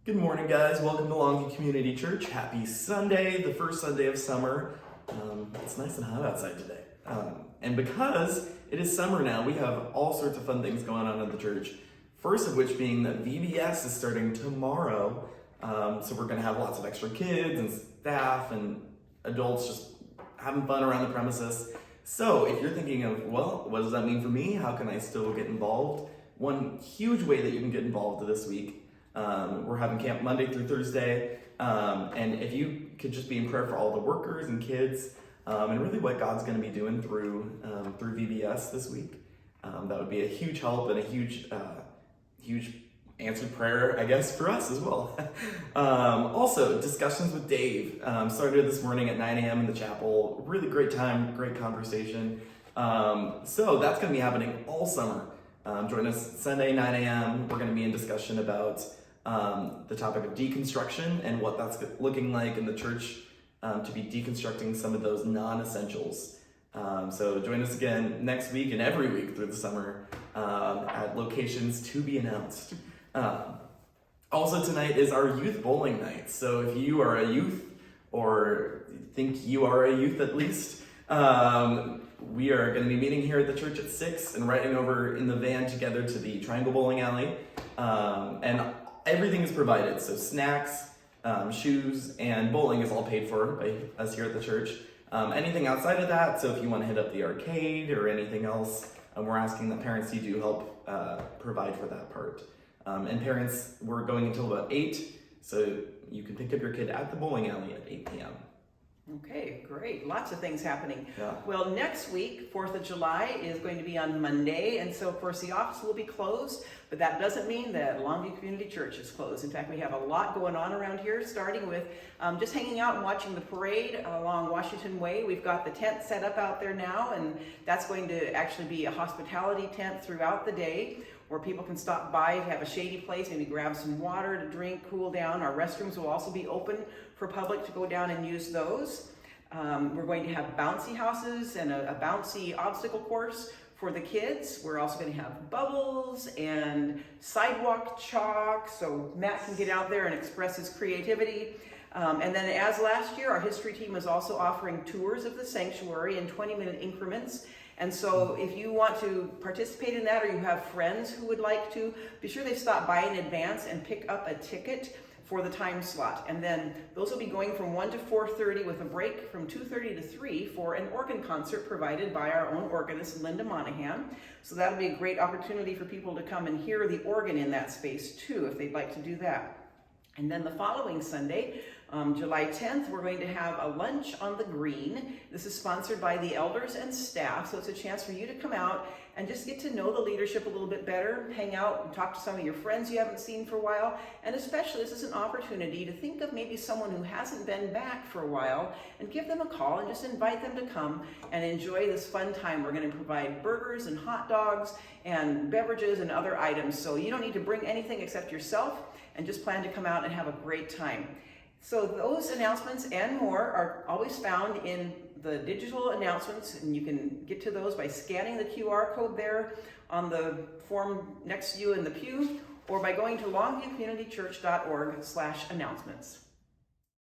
Good morning, guys. Welcome to Longview Community Church. Happy Sunday, the first Sunday of summer. It's nice and hot outside today. And because it is summer now, we have all sorts of fun things going on at the church. First of which being that VBS is starting tomorrow. So we're going to have lots of extra kids and staff and adults just having fun around the premises. So if you're thinking of, well, what does that mean for me? How can I still get involved? One huge way that you can get involved this week. We're having camp Monday through Thursday, and if you could just be in prayer for all the workers and kids, and really what God's going to be doing through VBS this week, that would be a huge help and a huge answered prayer, I guess, for us as well. Also, discussions with Dave started this morning at 9 a.m. in the chapel. Really great time, great conversation. So that's going to be happening all summer. Join us Sunday, 9 a.m. We're going to be in discussion about the topic of deconstruction and what that's looking like in the church to be deconstructing some of those non-essentials. So join us again next week and every week through the summer at locations to be announced. Also tonight is our youth bowling night. So if you are a youth or think you are a youth at least, we are going to be meeting here at the church at 6 and riding over in the van together to the Triangle Bowling Alley. And everything is provided. So snacks, shoes, and bowling is all paid for by us here at the church. Anything outside of that, so if you want to hit up the arcade or anything else, we're asking that parents, you do help provide for that part. And parents, we're going until about 8, so you can pick up your kid at the bowling alley at 8 p.m. Okay, great. Lots of things happening. Yeah. Well, next week, 4th of July, is going to be on Monday, and so of course the office will be closed, but that doesn't mean that Longview Community Church is closed. In fact, we have a lot going on around here, starting with just hanging out and watching the parade along Washington Way. We've got the tent set up out there now, and that's going to actually be a hospitality tent throughout the day, where people can stop by, have a shady place, maybe grab some water to drink, cool down. Our restrooms will also be open for public to go down and use those. We're going to have bouncy houses and a bouncy obstacle course for the kids. We're also going to have bubbles and sidewalk chalk, so Matt can get out there and express his creativity. And then as last year, our history team is also offering tours of the sanctuary in 20-minute increments. And so if you want to participate in that, or you have friends who would like to, be sure they stop by in advance and pick up a ticket for the time slot. And then those will be going from 1 to 4:30 with a break from 2:30 to 3 for an organ concert provided by our own organist, Linda Monahan. So that'll be a great opportunity for people to come and hear the organ in that space too, if they'd like to do that. And then the following Sunday, July 10th, we're going to have a lunch on the green. This is sponsored by the elders and staff, so it's a chance for you to come out and just get to know the leadership a little bit better, hang out and talk to some of your friends you haven't seen for a while, and especially this is an opportunity to think of maybe someone who hasn't been back for a while and give them a call and just invite them to come and enjoy this fun time. We're going to provide burgers and hot dogs and beverages and other items, so you don't need to bring anything except yourself, and just plan to come out and have a great time. So those announcements and more are always found in the digital announcements, and you can get to those by scanning the QR code there on the form next to you in the pew, or by going to longviewcommunitychurch.org/announcements.